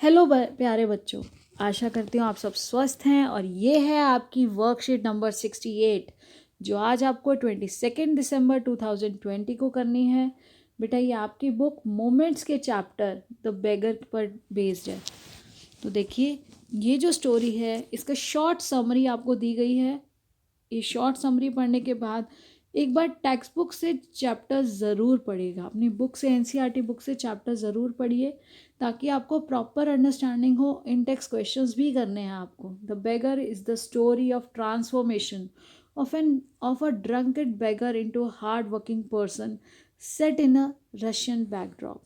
Hello प्यारे बच्चों, आशा करती हूँ आप सब स्वस्थ हैं। और ये है आपकी वर्कशीट नंबर 68 जो आज आपको 22 दिसंबर 2020 को करनी है। बेटा ये आपकी बुक मोमेंट्स के चैप्टर द बेगर पर बेस्ड है। तो देखिए ये जो स्टोरी है इसका शॉर्ट समरी आपको दी गई है। ये शॉर्ट समरी पढ़ने के बाद एक बार टेक्स्ट बुक से चैप्टर ज़रूर पढ़िएगा, अपनी बुक से एनसीईआरटी बुक से चैप्टर ज़रूर पढ़िए ताकि आपको प्रॉपर अंडरस्टैंडिंग हो। इन टेक्स्ट क्वेश्चंस भी करने हैं आपको। The beggar is the story of transformation of a drunked beggar into a hard working person set in a Russian backdrop.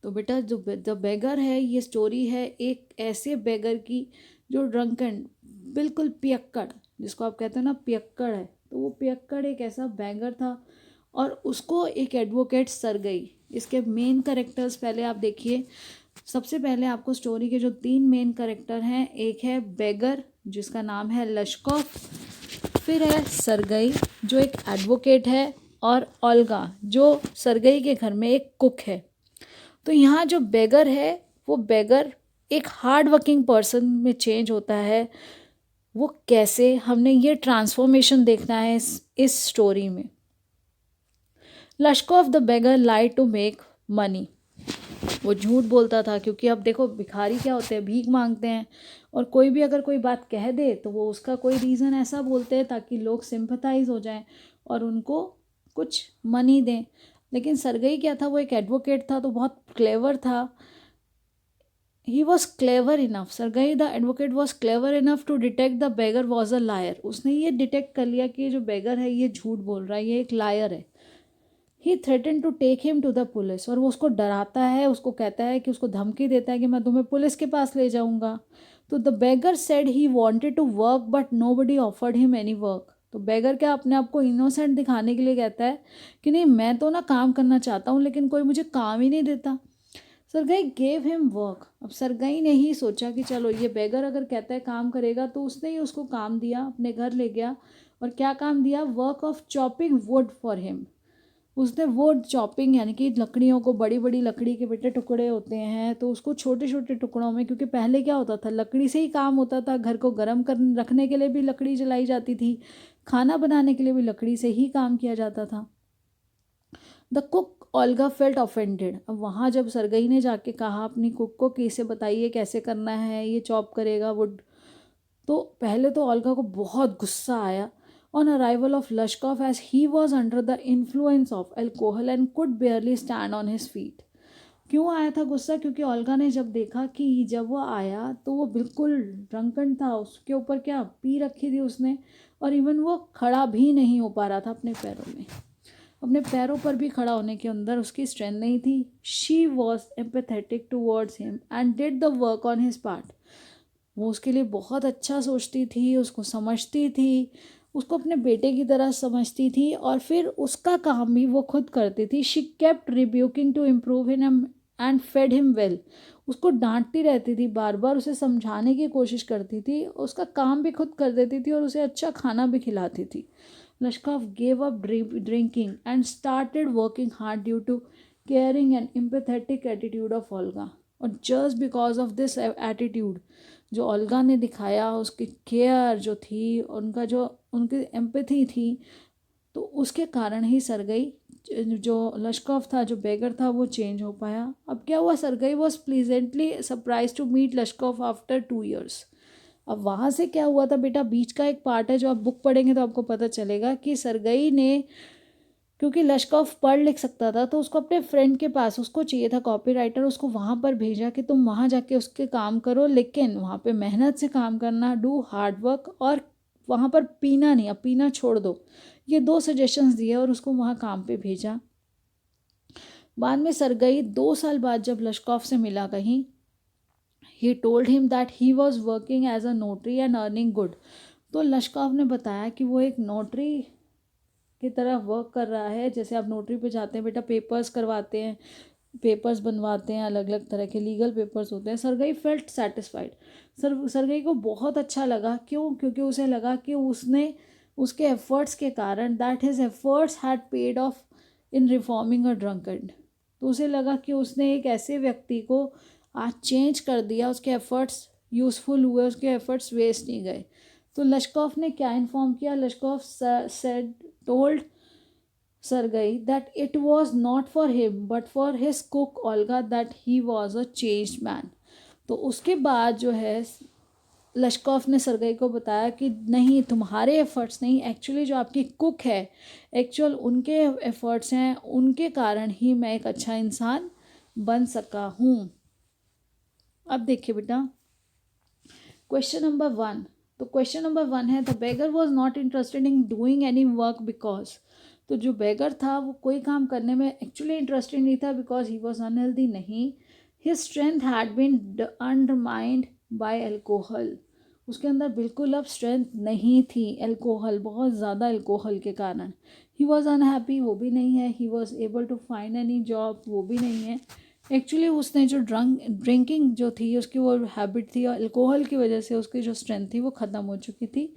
तो बेटा जो द बेगर है ये स्टोरी है एक ऐसे बेगर की जो ड्रंकन बिल्कुल पियक्कड़, जिसको आप कहते हो ना पियक्कड़ है, तो वो पियक्कड़ एक ऐसा बेगर था और उसको एक एडवोकेट सरगई। इसके मेन कैरेक्टर्स पहले आप देखिए। सबसे पहले आपको स्टोरी के जो 3 मेन कैरेक्टर हैं, एक है बेगर जिसका नाम है लश्कोफ, फिर है सरगई जो एक एडवोकेट है, और ओल्गा जो सरगई के घर में एक कुक है। तो यहाँ जो बेगर है वो बेगर एक हार्ड वर्किंग पर्सन में चेंज होता है। वो कैसे, हमने ये ट्रांसफॉर्मेशन देखना है इस स्टोरी में। Lushkoff the beggar lied to make money. वो झूठ बोलता था क्योंकि अब देखो भिखारी क्या होते हैं, भीख मांगते हैं, और कोई भी अगर कोई बात कह दे तो वो उसका कोई रीज़न ऐसा बोलते हैं ताकि लोग सिंपथाइज हो जाएं और उनको कुछ मनी दें। लेकिन सरगई क्या था, वो एक एडवोकेट था तो बहुत क्लेवर था। He was clever enough, Sergei the advocate was clever enough to detect the beggar was a liar. उसने ये डिटेक्ट कर लिया कि ये जो बेगर है ये झूठ बोल रहा है, ये एक लायर है। He threaten to take him to the police, और वो उसको डराता है, उसको कहता है कि उसको धमकी देता है कि मैं तुम्हें पुलिस के पास ले जाऊंगा। तो the beggar said he wanted to work but nobody offered him any work. तो बेगर क्या अपने आप को इनोसेंट दिखाने के लिए कहता है कि नहीं मैं तो ना काम करना चाहता हूँ लेकिन कोई मुझे काम ही नहीं देता। Sergei gave him work. अब सरगई ने ही सोचा कि चलो ये बेगर अगर कहता है काम करेगा, तो उसने ही उसको काम दिया, अपने घर ले गया। और क्या काम दिया, work of chopping would for him. उसने वुड चॉपिंग यानी कि लकड़ियों को, बड़ी बड़ी लकड़ी के बेटे टुकड़े होते हैं तो उसको छोटे छोटे टुकड़ों में, क्योंकि पहले क्या होता था लकड़ी से ही काम होता था, घर को गर्म कर रखने के लिए भी लकड़ी जलाई जाती थी, खाना बनाने के लिए भी लकड़ी से ही काम किया जाता था। The cook Olga felt offended. अब वहाँ जब सरगई ने जाके कहा अपनी कुक को कि इसे बताइए कैसे करना है, ये चॉप करेगा वुड, तो पहले तो ओल्गा को बहुत गुस्सा आया। On arrival of Lushkoff as he was under the influence of alcohol and could barely stand on his feet. क्यों आया था गुस्सा, क्योंकि ओल्गा ने जब देखा कि जब वो आया तो वो बिल्कुल ड्रंकन था, उसके ऊपर क्या पी रखी थी उसने, और इवन वो खड़ा भी नहीं हो पा रहा था अपने पैरों में, अपने पैरों पर भी खड़ा होने के अंदर उसकी स्ट्रेंथ नहीं थी। She was empathetic towards him and did the work on his part. वो उसके लिए बहुत अच्छा सोचती थी, उसको समझती थी, उसको अपने बेटे की तरह समझती थी, और फिर उसका काम भी वो खुद करती थी। She kept rebuking to improve him and fed him well. उसको डांटती रहती थी, बार बार उसे समझाने की कोशिश करती थी, उसका काम भी खुद कर देती थी और उसे अच्छा खाना भी खिलाती थी। Lashkov gave up drinking and started working hard due to caring and empathetic attitude of Olga. और just because of this attitude जो ओल्गा ने दिखाया, उसकी केयर जो थी, उनका जो उनकी एम्पैथी थी, तो उसके कारण ही सरगई जो लश्कोफ था, जो बेगर था, वो चेंज हो पाया। अब क्या हुआ, Sergei was pleasantly surprise to meet Lushkoff after 2 years। अब वहाँ से क्या हुआ था बेटा, बीच का एक पार्ट है जो आप बुक पढ़ेंगे तो आपको पता चलेगा कि सरगई ने, क्योंकि लश्कोफ पढ़ लिख सकता था, तो उसको अपने फ्रेंड के पास, उसको चाहिए था कॉपीराइटर, उसको वहाँ पर भेजा कि तुम वहाँ जाके उसके काम करो, लेकिन वहाँ पे मेहनत से काम करना, डू हार्ड वर्क, और वहाँ पर पीना नहीं, अब पीना छोड़ दो। ये 2 सजेशंस दिए और उसको वहाँ काम पे भेजा। बाद में सरगई 2 साल बाद जब लश्कोफ से मिला कहीं, he told him that he was working as a notary and earning good। तो लश्कोफ ने बताया कि वो एक नोटरी की तरह वर्क कर रहा है। जैसे आप नोटरी पे जाते हैं बेटा, पेपर्स करवाते हैं, पेपर्स बनवाते हैं, अलग अलग तरह के लीगल पेपर्स होते हैं। Sergei felt satisfied. सरगई को बहुत अच्छा लगा। क्यों, क्योंकि उसे लगा कि उसने उसके एफर्ट्स के कारण, that his efforts had paid of in reforming a drunkard. तो उसे लगा कि उसने एक ऐसे व्यक्ति को आज चेंज कर दिया, उसके एफर्ट्स यूज़फुल हुए, उसके एफर्ट्स वेस्ट नहीं गए। तो लश्कॉफ ने क्या इन्फॉर्म किया? लश्कॉफ said told Sergei that it was not for him but for his cook Olga that he was a changed man. तो उसके बाद जो है लश्कॉफ ने सरगई को बताया कि नहीं, तुम्हारे एफर्ट्स नहीं, एक्चुअली जो आपकी कुक है, एक्चुअल उनके एफर्ट्स हैं, उनके कारण ही मैं एक अच्छा इंसान बन सका हूँ। अब देखिए बेटा क्वेश्चन नंबर 1। तो क्वेश्चन नंबर 1 है the beggar was not interested in doing any work because. तो जो बेगर था वो कोई काम करने में एक्चुअली इंटरेस्टेड नहीं था बिकॉज ही वॉज अनहेल्दी, नहीं। His strength had been undermined by alcohol. उसके अंदर बिल्कुल अब स्ट्रेंथ नहीं थी, एल्कोहल, बहुत ज़्यादा एल्कोहल के कारण। ही वॉज अनहैप्पी, वो भी नहीं है। He was able to find any job, वो भी नहीं है। एक्चुअली उसने जो ड्रिंकिंग जो थी उसकी वो हैबिट थी, और अल्कोहल की वजह से उसकी जो स्ट्रेंथ थी वो ख़त्म हो चुकी थी।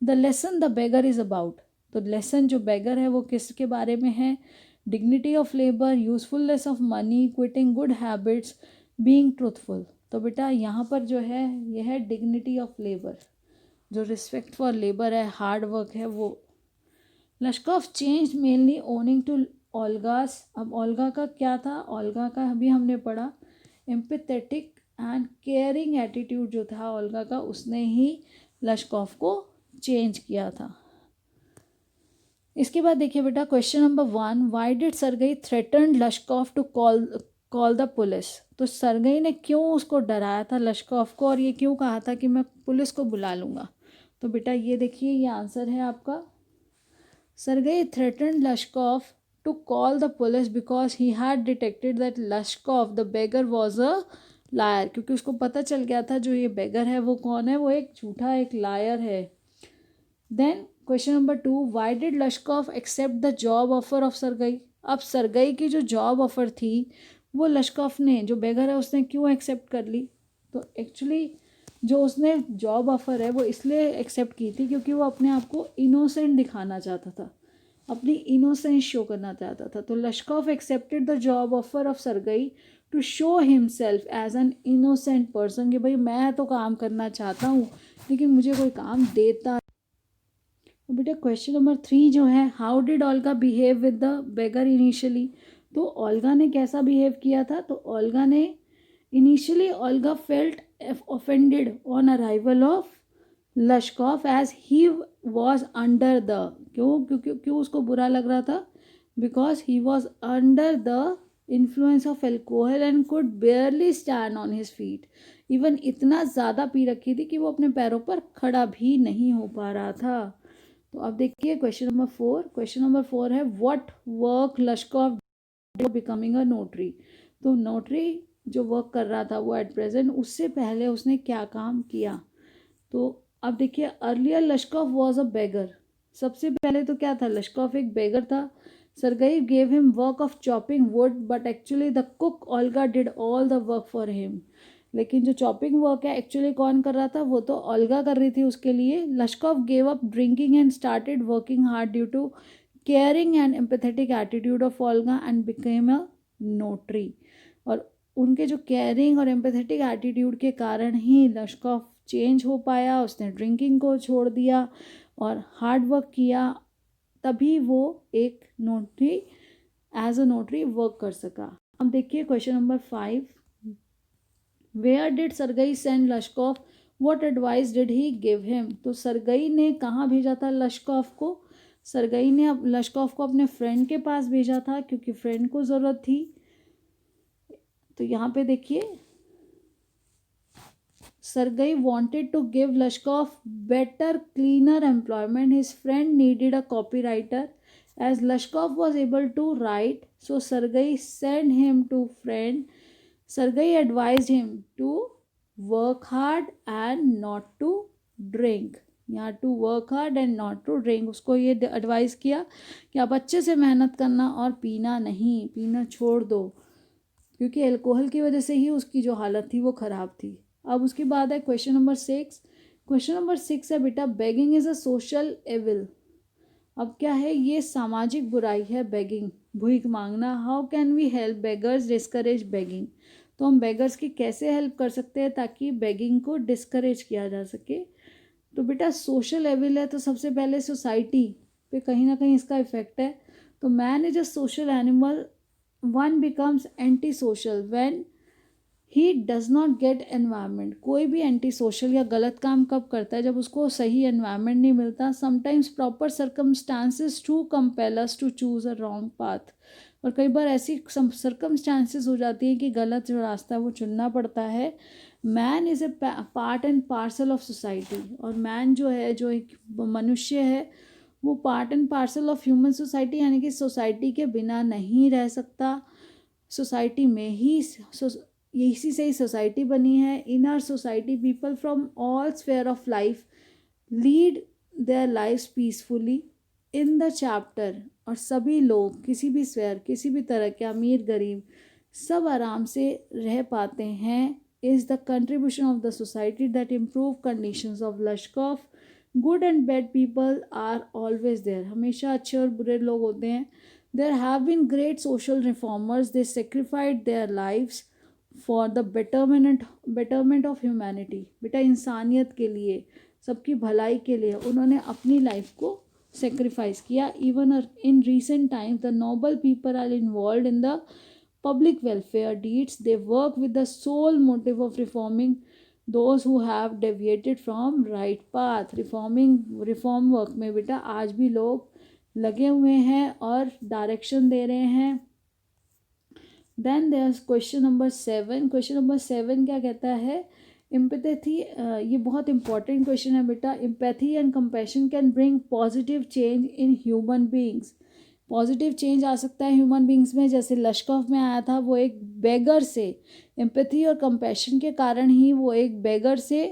The lesson the beggar is about. तो लेसन जो बेगर है वो किसके बारे में है? Dignity of labour, usefulness of money, quitting good habits, being truthful. तो बेटा यहाँ पर जो है ये है डिग्निटी ऑफ लेबर, जो रिस्पेक्ट फॉर लेबर है, हार्ड वर्क है वो। Lushkoff change mainly owing to Olga's. अब ओल्गा का क्या था? ओल्गा का अभी हमने पढ़ा एम्पैथेटिक एंड केयरिंग एटीट्यूड जो था ओल्गा का, उसने ही लश्कॉफ को चेंज किया था। इसके बाद देखिए बेटा question number 1, why did Sergei threaten Lushkoff to call the police. तो सरगई ने क्यों उसको डराया था लश्कॉफ को, और ये क्यों कहा था कि मैं पुलिस को बुला लूँगा? तो बेटा ये देखिए ये आंसर है आपका। Sergei threatened Lashkov to call the police because he had detected that Lashkov the beggar was a liar। क्योंकि उसको पता चल गया था जो ये बेगर है वो कौन है, वो एक झूठा, एक लायर है। Then question number 2, why did Lushkoff accept the job offer of Sergei. अब सरगई की जो जॉब ऑफर थी वो लश्कॉफ ने, जो बेगर है, उसने क्यों एक्सेप्ट कर ली? तो एक्चुअली जो उसने जॉब ऑफ़र है वो इसलिए एक्सेप्ट की थी क्योंकि वो अपने आप को इनोसेंट दिखाना चाहता था, अपनी इनोसेंस शो करना चाहता था। तो Lushkoff accepted the job offer of Sergei to show himself as an innocent person, कि भाई मैं तो काम करना चाहता हूँ लेकिन मुझे कोई काम देता। बेटा क्वेश्चन नंबर 3 जो है, how did Olga behave with the beggar initially. तो ओल्गा ने कैसा बिहेव किया था? तो ओल्गा ने initially Olga felt offended on arrival of Lushkoff as he was under the. क्यों उसको बुरा लग रहा था? Because he was under the influence of alcohol and could barely stand on his feet. Even इतना ज़्यादा पी रखी थी कि वो अपने पैरों पर खड़ा भी नहीं हो पा रहा था। तो अब देखिए क्वेश्चन नंबर 4। क्वेश्चन नंबर 4 है what work लश्कॉफ becoming a notary. तो नोटरी जो वर्क कर रहा था वो एट प्रेजेंट, उससे पहले उसने क्या काम किया? तो अब देखिए अर्लियर लश्कॉफ वॉज अ बेगर। सबसे पहले तो क्या था? लश्कॉफ एक बेगर था। Sergei gave him work of chopping would but actually the cook Olga did all the work for him. लेकिन जो चॉपिंग वर्क है एक्चुअली कौन कर रहा था? वो तो ओल्गा कर रही थी उसके लिए। Lushkoff gave up drinking and started working hard due to caring and empathetic attitude of Olga and became a notary. और उनके जो केयरिंग और एम्पैथेटिक एटीट्यूड के कारण ही लश्कॉफ चेंज हो पाया, उसने ड्रिंकिंग को छोड़ दिया और हार्ड वर्क किया, तभी वो एक notary, as a notary work कर सका। अब देखिए question number 5, where did Sergei send Lushkoff, what advice did he give him. तो सरगई ने कहाँ भेजा था लश्कॉफ को? सरगई ने लश्कॉफ को अपने फ्रेंड के पास भेजा था क्योंकि फ्रेंड को ज़रूरत थी। तो यहाँ पे देखिए Sergei wanted to give Lashkov better, cleaner employment. His friend needed a copywriter. As Lashkov was able to write, so Sergei sent him to friend. Sergei advised him to work hard and not to drink. यहाँ to work hard and not to drink, उसको ये advice किया कि आप अच्छे से मेहनत करना और पीना नहीं, पीना छोड़ दो, क्योंकि अल्कोहल की वजह से ही उसकी जो हालत थी वो ख़राब थी। अब उसके बाद है क्वेश्चन नंबर 6। क्वेश्चन नंबर 6 है बेटा begging is a social evil. अब क्या है? ये सामाजिक बुराई है बेगिंग, भीख मांगना। How can we help beggars discourage begging. तो हम बेगर्स की कैसे हेल्प कर सकते हैं ताकि बेगिंग को डिस्करेज किया जा सके। तो बेटा सोशल एविल है तो सबसे पहले सोसाइटी पे कहीं ना कहीं इसका इफेक्ट है। तो man is a social animal, one becomes anti social when he does not gate environment. कोई भी एंटी सोशल या गलत काम कब करता है, जब उसको सही एनवायरनमेंट नहीं मिलता। Sometimes proper circumstances to compel us to choose a wrong path. और कई बार ऐसी सर्कमस्टांसिस हो जाती है कि गलत जो रास्ता है वो चुनना पड़ता है। Man is a part and parcel of society. और मैन जो है, जो एक मनुष्य है, वो part and parcel of human society, यानी कि सोसाइटी के बिना नहीं रह सकता। सोसाइटी में ही इसी से ही सोसाइटी बनी है। इन our society people from all sphere of life lead their life peacefully in the chapter. और सभी लोग किसी भी स्फेयर, किसी भी तरह के, अमीर गरीब, सब आराम से रह पाते हैं। Is the contribution of the society that improve conditions of Lushkoff. Good and bad people are always there. हमेशा अच्छे और बुरे लोग होते हैं। There have been great social reformers, they sacrificed their lives for the betterment of humanity. बेटा इंसानियत के लिए, सबकी भलाई के लिए उन्होंने अपनी लाइफ को सेक्रीफाइस किया। Even in recent times the noble people are involve in the public welfare deeds. They work with the sole motive of reforming those who have deviated from right path. Reform work में बेटा आज भी लोग लगे हुए हैं और direction दे रहे हैं। Then there question number 7। Question number 7 क्या कहता है? एम्पैथी। ये बहुत इंपॉर्टेंट क्वेश्चन है बेटा। Empathy and compassion can bring positive change in human beings. Positive change आ सकता है ह्यूमन बींग्स में। जैसे लश्कॉफ में आया था, वो एक बेगर से, एम्पैथी और कंपैशन के कारण ही वो एक बेगर से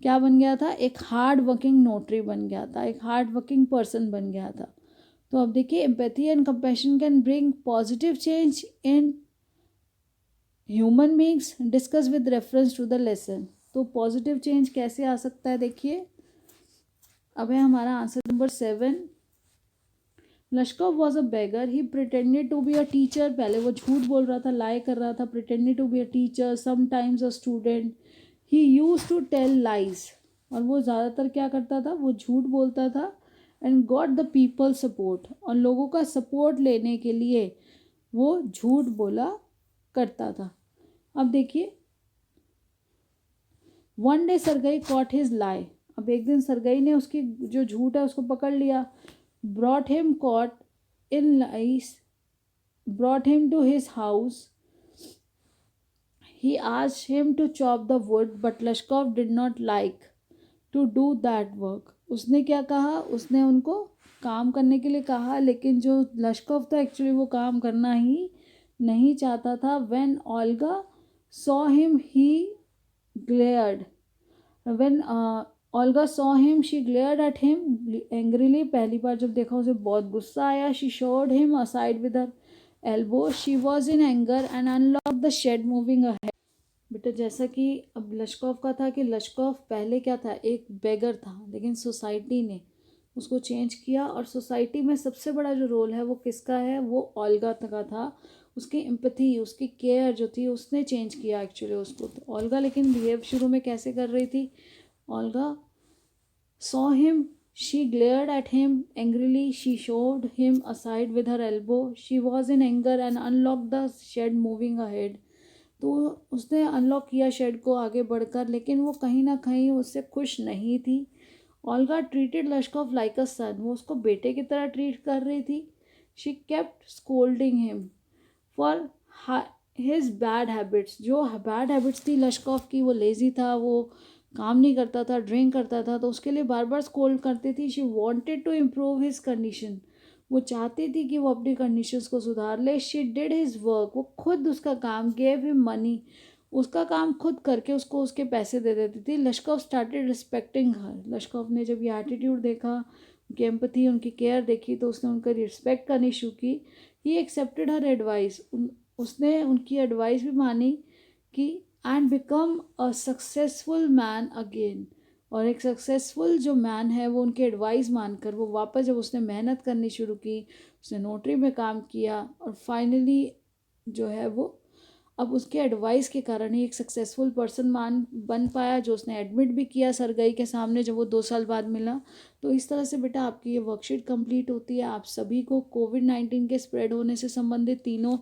क्या बन गया था? एक हार्ड वर्किंग नोटरी बन गया था, एक हार्ड वर्किंग पर्सन बन गया था। तो अब देखिए, empathy and compassion can bring positive change in human beings, discuss with reference to the lesson. तो पॉजिटिव चेंज कैसे आ सकता है? देखिए, अब है हमारा answer number 7। Lushkoff was a beggar, he pretended to be a teacher. पहले वो झूठ बोल रहा था, लाई कर रहा था। Pretended to be a teacher, sometimes a student. He use to tell lies. और वो ज़्यादातर क्या करता था? वो झूठ बोलता था। And got the people support. और लोगों का सपोर्ट लेने के लिए वो झूठ बोला करता था। अब देखिए, one day Sergei caught his lie. अब एक दिन सरगई ने उसकी जो झूठ है उसको पकड़ लिया। brought him caught in lies, brought him to his house. He asked him to chop the wood, but Lashkov did not like to do that work. उसने क्या कहा? उसने उनको काम करने के लिए कहा, लेकिन जो लश्कॉफ था एक्चुअली वो काम करना ही नहीं चाहता था। When Olga saw him, he glared. When Olga saw him, she glared at him angrily. पहली बार जब देखा उसे बहुत गुस्सा आया। She showed him aside with her elbow. She was in anger and unlocked the shed, moving ahead. बेटा जैसा कि अब लश्कॉफ का था कि लश्कॉफ पहले क्या था? एक बेगर था, लेकिन सोसाइटी ने उसको चेंज किया। और सोसाइटी में सबसे बड़ा जो रोल है वो किसका है? वो ओल्गा का था। उसकी एम्पैथी, उसकी केयर जो थी, उसने चेंज किया एक्चुअली उसको। तो ओल्गा लेकिन बिहेव शुरू में कैसे कर रही थी? Olga saw him, she glared at him angrily, she shoved him aside with her elbow, she was in anger and unlocked the shed, moving ahead. तो उसने अनलॉक किया शेड को आगे बढ़कर, लेकिन वो कहीं ना कहीं उससे खुश नहीं थी। Olga treated Lushkoff like a son. वो उसको बेटे की तरह ट्रीट कर रही थी। She kept scolding him for his bad habits. जो बैड हैबिट्स थी लश्कॉफ की, वो लेज़ी था, वो काम नहीं करता था, ड्रिंक करता था, तो उसके लिए बार बार स्कोल्ड करती थी। She wanted to improve his condition. वो चाहती थी कि वो अपनी कंडीशंस को सुधार ले। She did his work. वो खुद उसका काम, गेव हिम मनी, उसका काम खुद करके उसको उसके पैसे दे देती थी। लश्कॉफ स्टार्टेड रिस्पेक्टिंग हर। लश्कॉफ ने जब ये एटीट्यूड देखा, उनकी एम्पैथी, उनकी केयर देखी, तो उसने उनका रिस्पेक्ट करनी शुरू की। He accepted her advice. उसने उनकी एडवाइस भी मानी कि and become a successful man again. और एक सक्सेसफुल जो मैन है वो उनकी एडवाइस मानकर वो वापस, जब उसने मेहनत करनी शुरू की, उसने नोटरी में काम किया और फाइनली जो है वो अब उसके एडवाइस के कारण ही एक सक्सेसफुल पर्सन बन पाया, जो उसने एडमिट भी किया सरगई के सामने जब वो 2 साल बाद मिला। तो इस तरह से बेटा आपकी ये वर्कशीट कंप्लीट होती है। आप सभी को कोविड-19 के स्प्रेड होने से संबंधित तीनों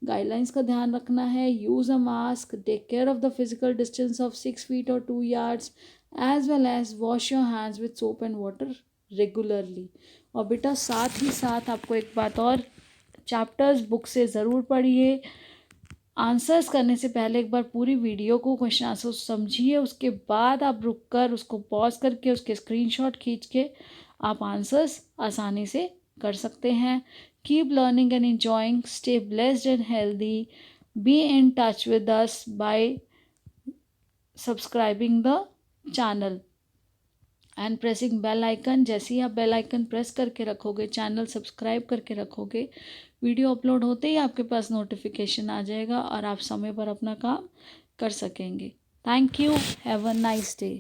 गाइडलाइंस का ध्यान रखना है। Use a mask, take care of the physical distance of 6 feet और 2 yards, as well as wash your hands with soap and water regularly. और बेटा साथ ही साथ आपको एक बात और, चैप्टर्स बुक से ज़रूर पढ़िए। आंसर्स करने से पहले एक बार पूरी वीडियो को क्वेश्चन आंसर समझिए, उसके बाद आप रुक कर उसको पॉज करके उसके स्क्रीनशॉट खींच के आप आंसर्स आसानी से कर सकते हैं। Keep learning and enjoying, stay blessed and healthy, be in touch with us by subscribing the channel and pressing bell icon. जैसे ही आप बेल आइकन प्रेस करके रखोगे, चैनल सब्सक्राइब करके रखोगे, वीडियो अपलोड होते ही आपके पास नोटिफिकेशन आ जाएगा और आप समय पर अपना काम कर सकेंगे। Thank you, have a nice day.